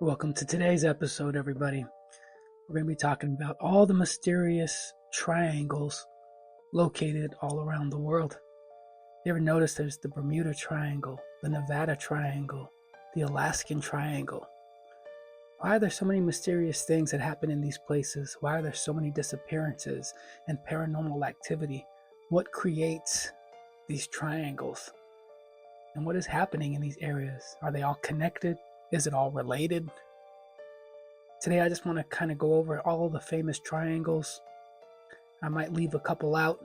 Welcome to today's episode, everybody. We're going to be talking about all the mysterious triangles located all around the world. You ever notice there's the Bermuda Triangle, the Nevada Triangle, the Alaskan Triangle? Why are there so many mysterious things that happen in these places? Why are there so many disappearances and paranormal activity? What creates these triangles? And what is happening in these areas? Are they all connected? Is it all related? Today I just want to kind of go over all the famous triangles. I might leave a couple out,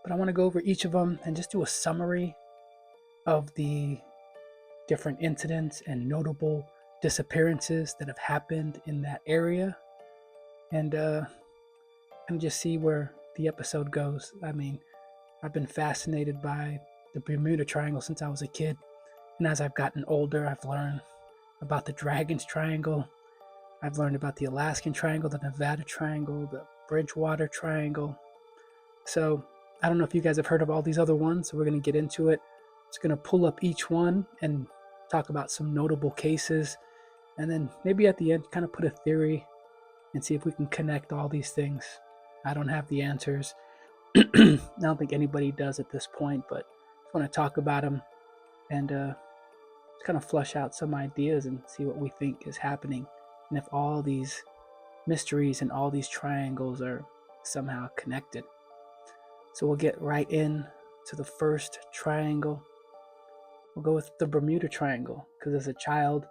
but I want to go over each of them and just do a summary of the different incidents and notable disappearances that have happened in that area, and just see where the episode goes. I mean, I've been fascinated by the Bermuda Triangle since I was a kid, and as I've gotten older, I've learned about the Dragon's Triangle. I've learned about the Alaskan Triangle, the Nevada Triangle, the Bridgewater Triangle. So I don't know if you guys have heard of all these other ones, so we're going to get into it. Just going to pull up each one and talk about some notable cases, and then maybe at the end kind of put a theory and see if we can connect all these things. I don't have the answers. I don't think anybody does at this point, but I just want to talk about them and just kind of flush out some ideas and see what we think is happening, and if all these mysteries and all these triangles are somehow connected. So we'll get right in to the first triangle. We'll go with the Bermuda Triangle, because as a child,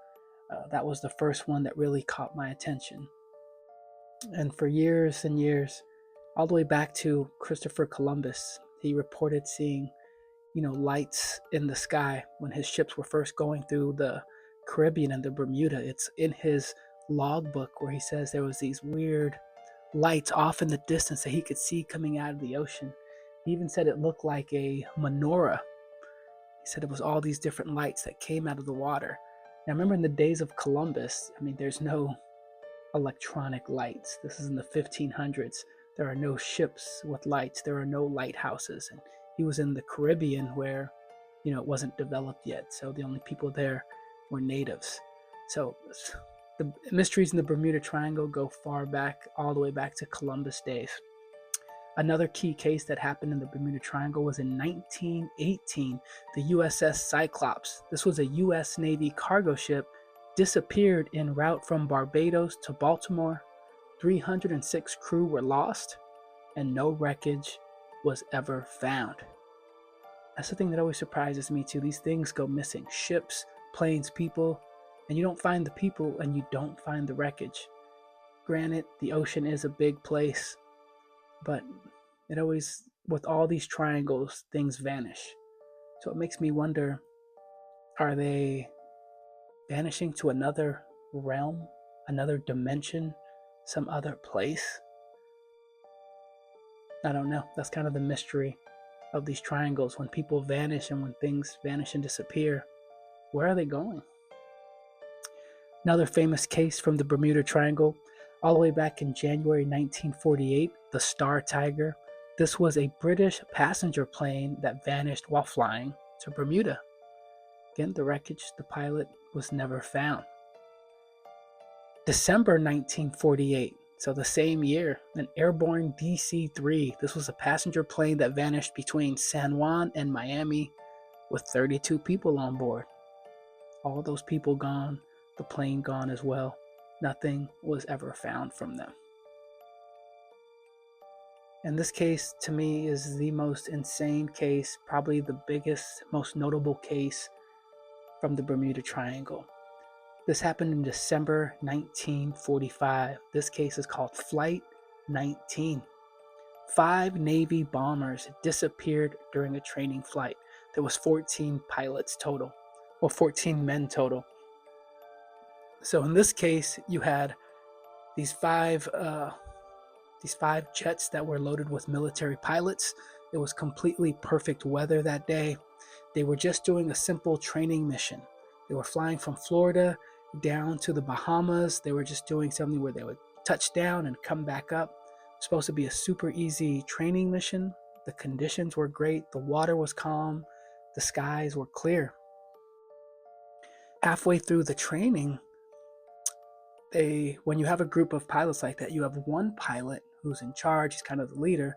that was the first one that really caught my attention. And for years and years, all the way back to Christopher Columbus, he reported seeing, lights in the sky when his ships were first going through the Caribbean and the Bermuda. It's in his logbook where he says there was these weird lights off in the distance that he could see coming out of the ocean. He even said it looked like a menorah. He said it was all these different lights that came out of the water. Now remember, in the days of Columbus, there's no electronic lights. This is in the 1500s. There are no ships with lights. There are no lighthouses. And he was in the Caribbean where, it wasn't developed yet. So the only people there were natives. So the mysteries in the Bermuda Triangle go far back, all the way back to Columbus days. Another key case that happened in the Bermuda Triangle was in 1918. The USS Cyclops. This was a U.S. Navy cargo ship, disappeared en route from Barbados to Baltimore. 306 crew were lost, and no wreckage was ever found. That's the thing that always surprises me too. These things go missing. Ships, planes, people, and you don't find the people and you don't find the wreckage. Granted, the ocean is a big place, but it always, with all these triangles, things vanish. So it makes me wonder, are they vanishing to another realm, another dimension, some other place? I don't know. That's kind of the mystery of these triangles. When people vanish and when things vanish and disappear, where are they going? Another famous case from the Bermuda Triangle, all the way back in January 1948, the Star Tiger. This was a British passenger plane that vanished while flying to Bermuda. Again, the wreckage, the pilot was never found. December 1948, so the same year, an airborne DC-3. This was a passenger plane that vanished between San Juan and Miami with 32 people on board. All those people gone, the plane gone as well. Nothing was ever found from them. And this case, to me, is the most insane case, probably the biggest, most notable case from the Bermuda Triangle. This happened in December 1945. This case is called Flight 19. 5 Navy bombers disappeared during a training flight. There was 14 pilots total, or 14 men total. So in this case, you had these five jets that were loaded with military pilots. It was completely perfect weather that day. They were just doing a simple training mission. They were flying from Florida down to the Bahamas. They were just doing something where they would touch down and come back up. It was supposed to be a super easy training mission. The conditions were great. The water was calm. The skies were clear. Halfway through the training, when you have a group of pilots like that, you have one pilot who's in charge, he's kind of the leader.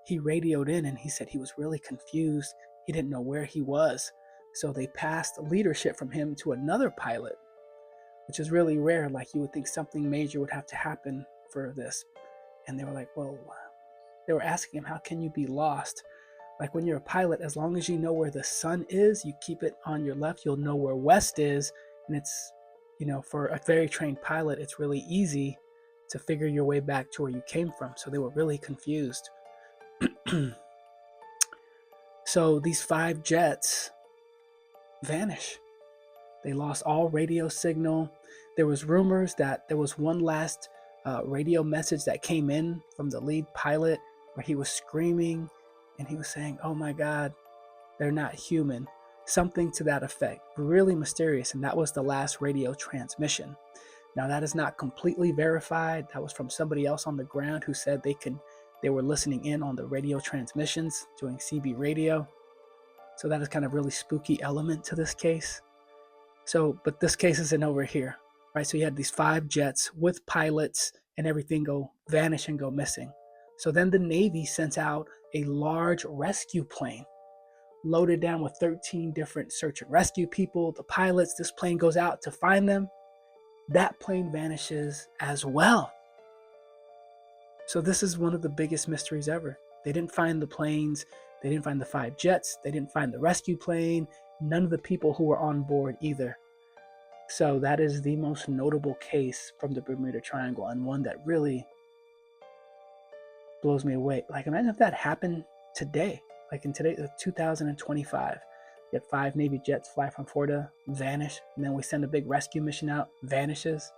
He radioed in and he said he was really confused. He didn't know where he was. So they passed leadership from him to another pilot, which is really rare. Like, you would think something major would have to happen for this. And they were like, well, they were asking him, how can you be lost? Like, when you're a pilot, as long as you know where the sun is, you keep it on your left, you'll know where west is. And it's, for a very trained pilot, it's really easy to figure your way back to where you came from. So they were really confused. So these 5 jets vanish. They lost all radio signal. There was rumors that there was one last radio message that came in from the lead pilot where he was screaming and he was saying, oh my God, they're not human. Something to that effect. Really mysterious. And that was the last radio transmission. Now, that is not completely verified. That was from somebody else on the ground who said they were listening in on the radio transmissions, doing CB radio. So that is kind of really spooky element to this case. So, but this case isn't over here, right? So you had these 5 jets with pilots and everything go vanish and go missing. So then the Navy sent out a large rescue plane loaded down with 13 different search and rescue people, the pilots. This plane goes out to find them. That plane vanishes as well. So this is one of the biggest mysteries ever. They didn't find the planes. They didn't find the 5 jets. They didn't find the rescue plane. None of the people who were on board either. So that is the most notable case from the Bermuda Triangle, and one that really blows me away. Like, imagine if that happened today. Like in 2025, you have 5 Navy jets fly from Florida, vanish, and then we send a big rescue mission out, vanishes.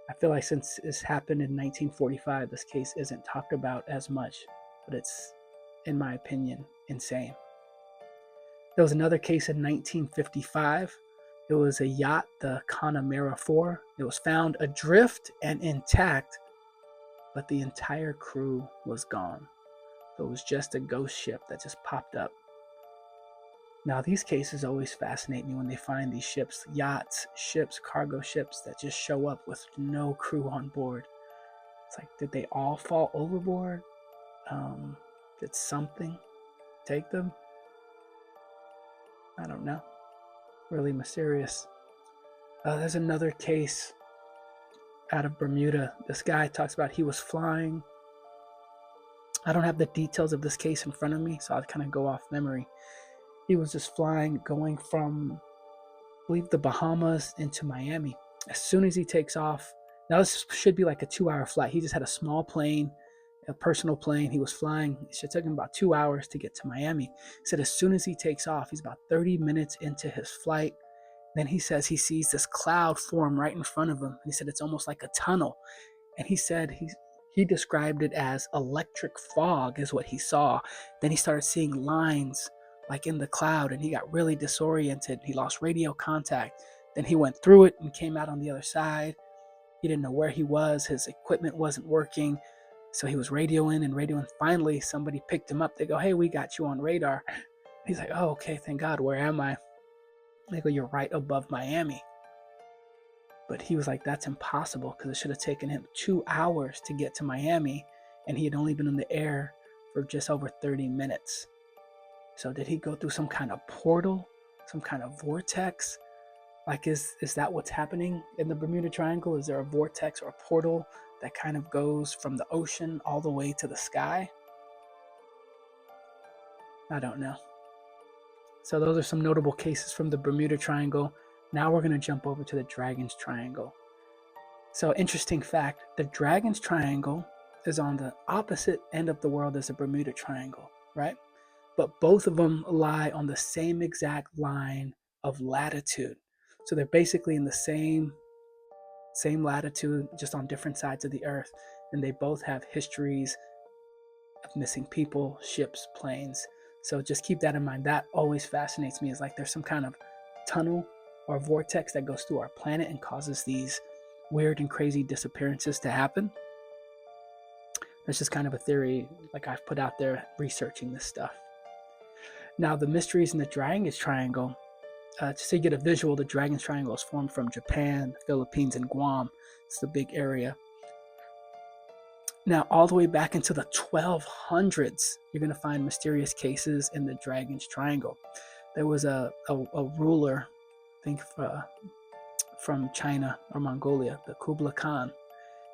I feel like since this happened in 1945, this case isn't talked about as much, but it's, in my opinion, insane. There was another case in 1955. It was a yacht, the Connemara 4. It was found adrift and intact, but the entire crew was gone. So it was just a ghost ship that just popped up. Now, these cases always fascinate me when they find these ships, yachts, ships, cargo ships that just show up with no crew on board. It's like, did they all fall overboard? Did something take them? I don't know. Really mysterious. There's another case out of Bermuda. This guy talks about he was flying. I don't have the details of this case in front of me, so I'll kind of go off memory. He was just flying, going from, I believe, the Bahamas into Miami. As soon as he takes off, now this should be like a 2-hour flight. He just had a small plane, a personal plane. He was flying. It should take him about 2 hours to get to Miami. He said as soon as he takes off, he's about 30 minutes into his flight. Then he says he sees this cloud form right in front of him. And he said it's almost like a tunnel. And he said he described it as electric fog is what he saw. Then he started seeing lines like in the cloud, and he got really disoriented. He lost radio contact. Then he went through it and came out on the other side. He didn't know where he was. His equipment wasn't working. So he was radioing and radioing. Finally, somebody picked him up. They go, hey, we got you on radar. He's like, oh, okay, thank God. Where am I? They go, you're right above Miami. But he was like, that's impossible, because it should have taken him 2 hours to get to Miami, and he had only been in the air for just over 30 minutes. So did he go through some kind of portal, some kind of vortex? Like, is that what's happening in the Bermuda Triangle? Is there a vortex or a portal that kind of goes from the ocean all the way to the sky? I don't know. So those are some notable cases from the Bermuda Triangle. Now we're going to jump over to the Dragon's Triangle. So, interesting fact, the Dragon's Triangle is on the opposite end of the world as the Bermuda Triangle, right? But both of them lie on the same exact line of latitude. So they're basically in the same latitude, just on different sides of the earth. And they both have histories of missing people, ships, planes. So just keep that in mind. That always fascinates me, is like there's some kind of tunnel or vortex that goes through our planet and causes these weird and crazy disappearances to happen. That's just kind of a theory like I've put out there researching this stuff. Now, the mysteries in the Dragon's Triangle, so you get a visual, the Dragon's Triangle is formed from Japan, the Philippines, and Guam. It's the big area. Now, all the way back into the 1200s, you're going to find mysterious cases in the Dragon's Triangle. There was a ruler, I think from China or Mongolia, the Kublai Khan.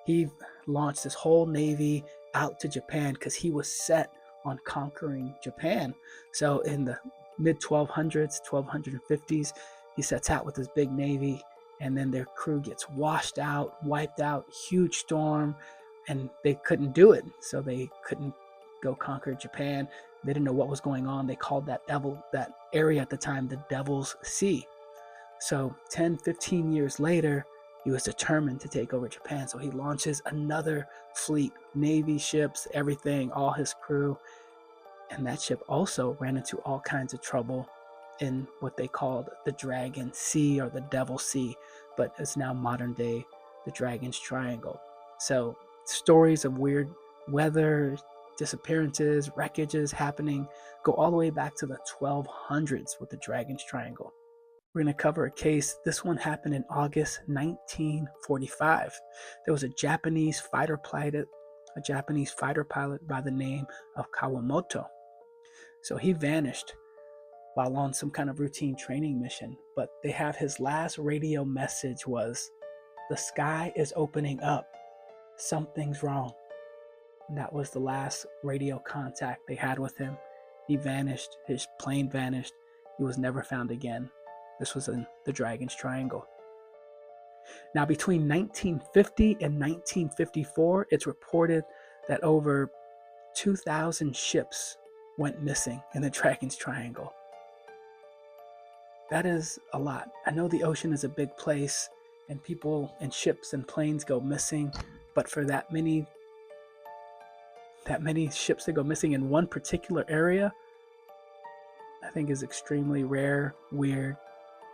He launched his whole navy out to Japan because he was set on conquering Japan. So in the mid 1200s, 1250s, he sets out with his big navy, and then their crew gets washed out, wiped out, huge storm, and they couldn't do it. So they couldn't go conquer Japan. They didn't know what was going on. They called that area at the time the Devil's Sea. So 10, 15 years later, he was determined to take over Japan. So he launches another fleet, Navy ships, everything, all his crew. And that ship also ran into all kinds of trouble in what they called the Dragon Sea or the Devil Sea, but it's now modern day the Dragon's Triangle. So stories of weird weather, disappearances, wreckages happening go all the way back to the 1200s with the Dragon's Triangle. We're going to cover a case. This one happened in August 1945. There was a Japanese fighter pilot by the name of Kawamoto. So he vanished while on some kind of routine training mission, but they have his last radio message was, "The sky is opening up. Something's wrong." And that was the last radio contact they had with him. He vanished. His plane vanished. He was never found again. This was in the Dragon's Triangle. Now, between 1950 and 1954, it's reported that over 2,000 ships went missing in the Dragon's Triangle. That is a lot. I know the ocean is a big place and people and ships and planes go missing, but for that many ships that go missing in one particular area, I think is extremely rare, weird,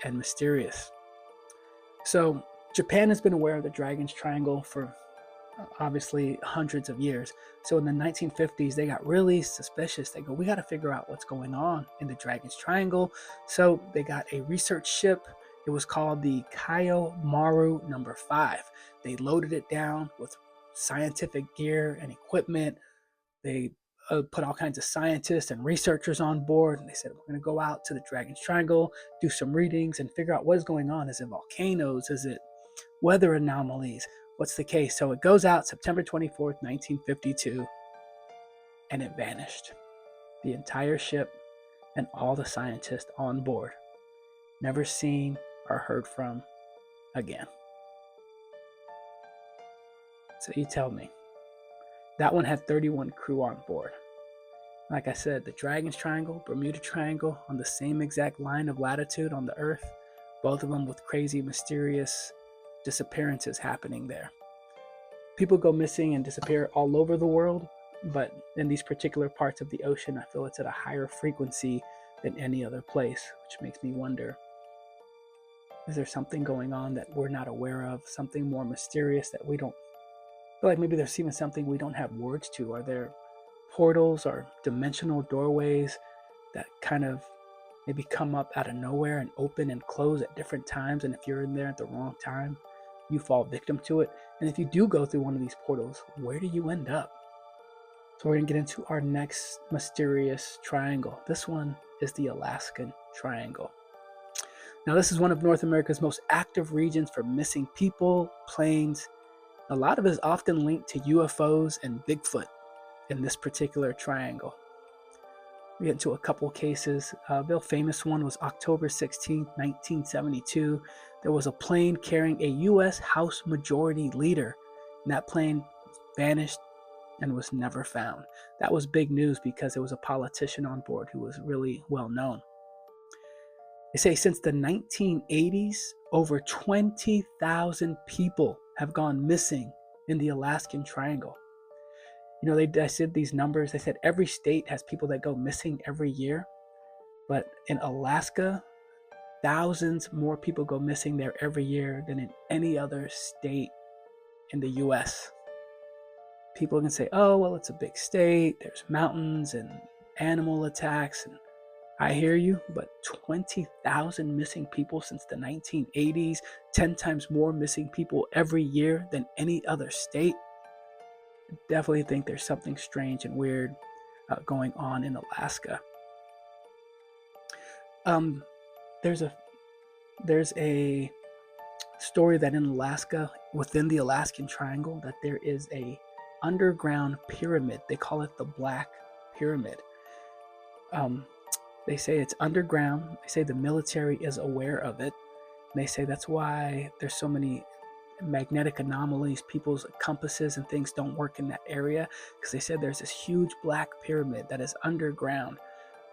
and mysterious. So Japan has been aware of the Dragon's Triangle for obviously hundreds of years. So in the 1950s, they got really suspicious. They go, we got to figure out what's going on in the Dragon's Triangle. So they got a research ship. It was called the Kaiomaru number 5. They loaded it down with scientific gear and equipment. They put all kinds of scientists and researchers on board, and they said, we're going to go out to the Dragon's Triangle, do some readings, and figure out what is going on. Is it volcanoes? Is it weather anomalies? What's the case? So it goes out September 24th, 1952, and it vanished. The entire ship and all the scientists on board, never seen or heard from again. So you tell me. That one had 31 crew on board. Like I said, the Dragon's Triangle, Bermuda Triangle, on the same exact line of latitude on the Earth, both of them with crazy, mysterious disappearances happening there. People go missing and disappear all over the world, but in these particular parts of the ocean, I feel it's at a higher frequency than any other place, which makes me wonder, is there something going on that we're not aware of, something more mysterious that we don't feel like maybe there's even something we don't have words to? Are there portals or dimensional doorways that kind of maybe come up out of nowhere and open and close at different times, and if you're in there at the wrong time, you fall victim to it? And if you do go through one of these portals, where do you end up? So we're going to get into our next mysterious triangle. This one is the Alaskan Triangle. Now, this is one of North America's most active regions for missing people, planes. A lot of it is often linked to UFOs and Bigfoot in this particular triangle. We get into a couple cases. A real famous one was October 16, 1972. There was a plane carrying a U.S. House Majority Leader, and that plane vanished and was never found. That was big news because there was a politician on board who was really well known. They say since the 1980s, over 20,000 people have gone missing in the Alaskan Triangle. You know, I said these numbers. They said every state has people that go missing every year, but in Alaska, thousands more people go missing there every year than in any other state in the U.S. People can say, oh, well, it's a big state. There's mountains and animal attacks. And I hear you, but 20,000 missing people since the 1980s, 10 times more missing people every year than any other state. I definitely think there's something strange and weird going on in Alaska. There's a story that in Alaska, within the Alaskan Triangle, that there is a underground pyramid. They call it the Black Pyramid. They say it's underground. They say the military is aware of it. And they say that's why there's so many magnetic anomalies. People's compasses and things don't work in that area, because they said there's this huge black pyramid that is underground.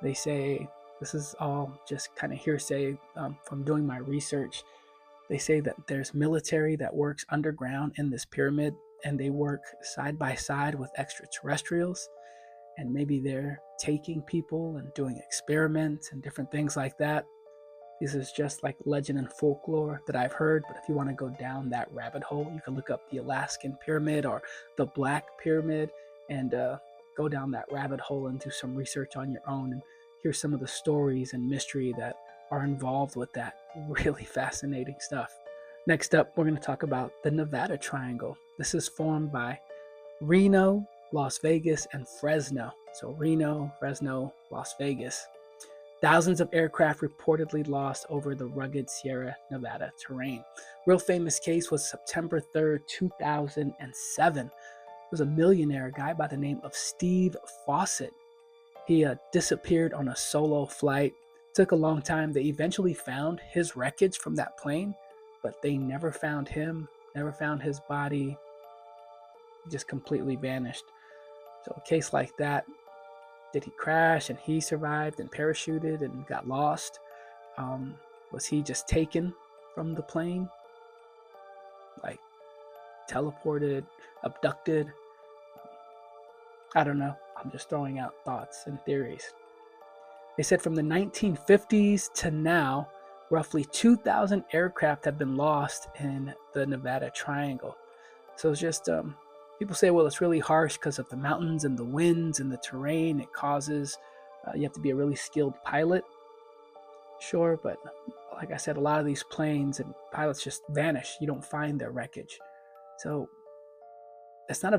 They say, this is all just kind of hearsay from doing my research. They say that there's military that works underground in this pyramid, and they work side by side with extraterrestrials, and maybe they're taking people and doing experiments and different things like that. This is just like legend and folklore that I've heard, but if you want to go down that rabbit hole, you can look up the Alaskan Pyramid or the Black Pyramid and go down that rabbit hole and do some research on your own and hear some of the stories and mystery that are involved with that. Really fascinating stuff. Next up, we're going to talk about the Nevada Triangle. This is formed by Reno, Las Vegas, and Fresno. So Reno, Fresno, Las Vegas. Thousands of aircraft reportedly lost over the rugged Sierra Nevada terrain. Real famous case was September 3rd, 2007. It was a millionaire, guy by the name of Steve Fawcett. He disappeared on a solo flight. It took a long time. They eventually found his wreckage from that plane, but they never found him, never found his body. He just completely vanished. So a case like that, did he crash and he survived and parachuted and got lost? Was he just taken from the plane? Like teleported, abducted? I don't know. I'm just throwing out thoughts and theories. They said from the 1950s to now, roughly 2,000 aircraft have been lost in the Nevada Triangle. So it's just, people say, well, it's really harsh because of the mountains and the winds and the terrain it causes. You have to be a really skilled pilot. Sure, but like I said, a lot of these planes and pilots just vanish. You don't find their wreckage. So it's not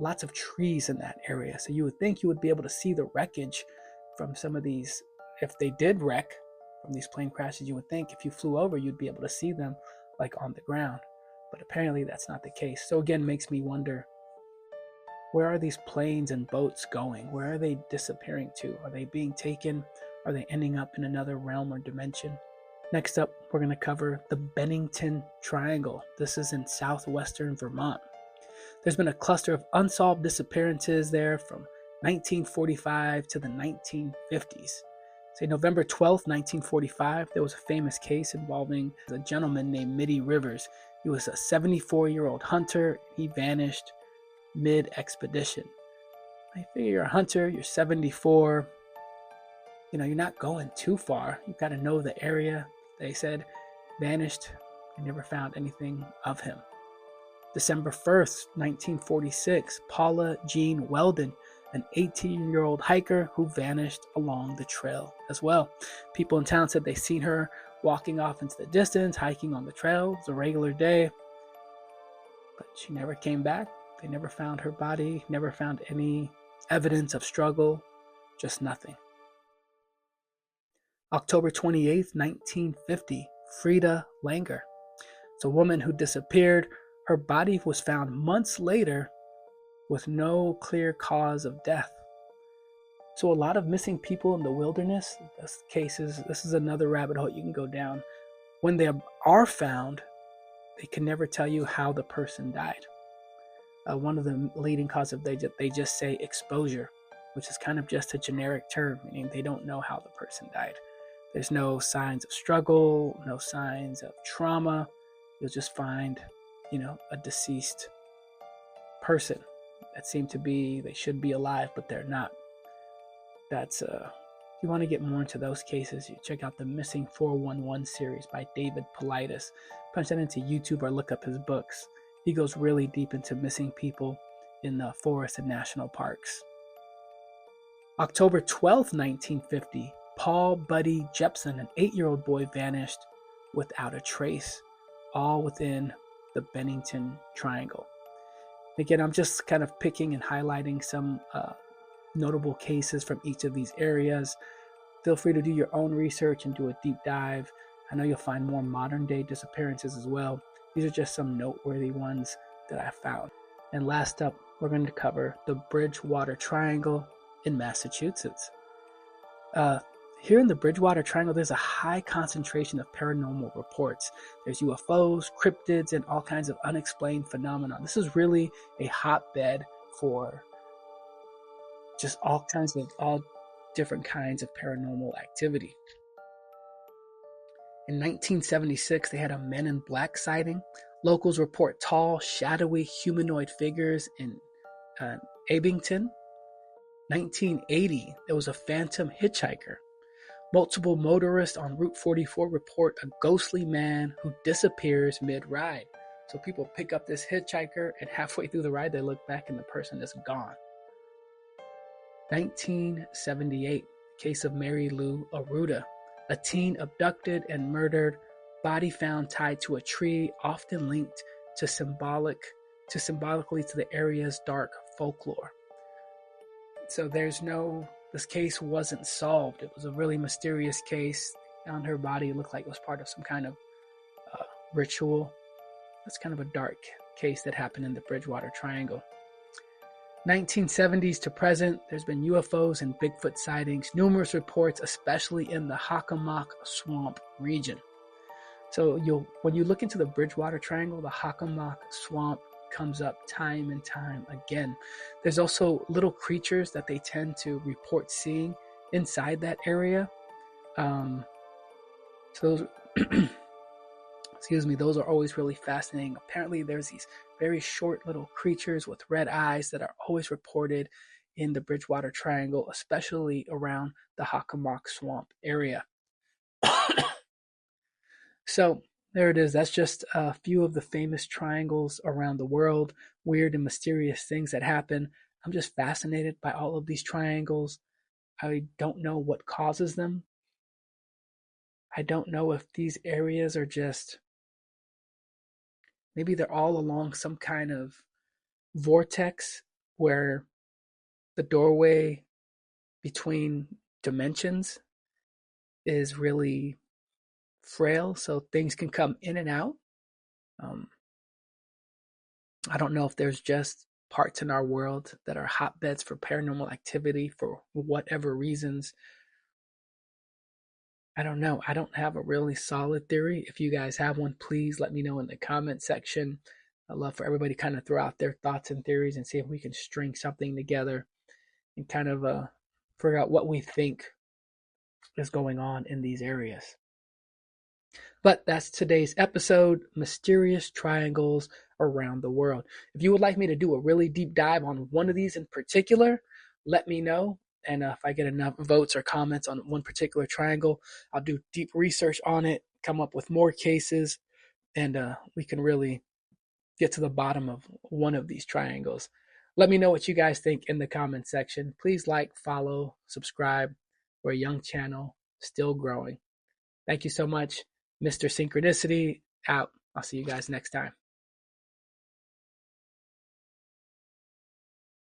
lots of trees in that area. So you would think you would be able to see the wreckage from some of these. If they did wreck from these plane crashes, you would think if you flew over, you'd be able to see them like on the ground. But apparently that's not the case. So again, makes me wonder, where are these planes and boats going? Where are they disappearing to? Are they being taken? Are they ending up in another realm or dimension? Next up, we're going to cover the Bennington Triangle. This is in southwestern Vermont. There's been a cluster of unsolved disappearances there from 1945 to the 1950s. Say November 12th, 1945, there was a famous case involving a gentleman named Mitty Rivers. He was a 74-year-old hunter. He vanished mid-expedition. I figure you're a hunter, you're 74, you're not going too far. You've got to know the area. They said vanished. They never found anything of him. December 1st, 1946, Paula Jean Weldon, an 18-year-old hiker who vanished along the trail as well. People in town said they seen her walking off into the distance, hiking on the trail. It was a regular day, but she never came back. They never found her body, never found any evidence of struggle, just nothing. October 28th, 1950, Frida Langer. It's a woman who disappeared. Her body was found months later with no clear cause of death. So a lot of missing people in the wilderness, this is another rabbit hole you can go down. When they are found, they can never tell you how the person died. One of the leading causes of they just say exposure, which is kind of just a generic term, meaning they don't know how the person died. There's no signs of struggle, no signs of trauma. You'll just find, a deceased person that they should be alive, but they're not. That's, if you want to get more into those cases, you check out the Missing 411 series by David Paulides. Punch that into YouTube or look up his books. He goes really deep into missing people in the forest and national parks. October 12th, 1950, Paul Buddy Jepson, an 8-year-old boy, vanished without a trace, all within the Bennington Triangle. Again, I'm just kind of picking and highlighting some notable cases from each of these areas. Feel free to do your own research and do a deep dive. I know you'll find more modern day disappearances as well. These are just some noteworthy ones that I found. And last up, we're going to cover the Bridgewater Triangle in Massachusetts. Here in the Bridgewater Triangle, there's a high concentration of paranormal reports. There's UFOs, cryptids, and all kinds of unexplained phenomena. This is really a hotbed for just all different kinds of paranormal activity. In 1976, they had a Men in Black sighting. Locals report tall, shadowy humanoid figures in Abington. 1980, there was a phantom hitchhiker. Multiple motorists on Route 44 report a ghostly man who disappears mid-ride. So people pick up this hitchhiker, and halfway through the ride, they look back and the person is gone. 1978, case of Mary Lou Aruda, a teen abducted and murdered, body found tied to a tree, often linked to symbolically to the area's dark folklore. So this case wasn't solved. It was a really mysterious case. Found her body, looked like it was part of some kind of ritual. That's kind of a dark case that happened in the Bridgewater Triangle. 1970s to present, there's been UFOs and Bigfoot sightings, numerous reports, especially in the Hockomock Swamp region. So when you look into the Bridgewater Triangle, the Hockomock Swamp comes up time and time again. There's also little creatures that they tend to report seeing inside that area. So those, those are always really fascinating. Apparently there's these very short little creatures with red eyes that are always reported in the Bridgewater Triangle, especially around the Hockomock Swamp area. So there it is. That's just a few of the famous triangles around the world, weird and mysterious things that happen. I'm just fascinated by all of these triangles. I don't know what causes them. I don't know if these areas are just, maybe they're all along some kind of vortex where the doorway between dimensions is really frail, so things can come in and out. I don't know if there's just parts in our world that are hotbeds for paranormal activity for whatever reasons. I don't know. I don't have a really solid theory. If you guys have one, please let me know in the comment section. I'd love for everybody to kind of throw out their thoughts and theories and see if we can string something together and kind of figure out what we think is going on in these areas. But that's today's episode, Mysterious Triangles Around the World. If you would like me to do a really deep dive on one of these in particular, let me know. And if I get enough votes or comments on one particular triangle, I'll do deep research on it, come up with more cases, and we can really get to the bottom of one of these triangles. Let me know what you guys think in the comment section. Please like, follow, subscribe. We're a young channel, still growing. Thank you so much. Mr. Synchronicity out. I'll see you guys next time.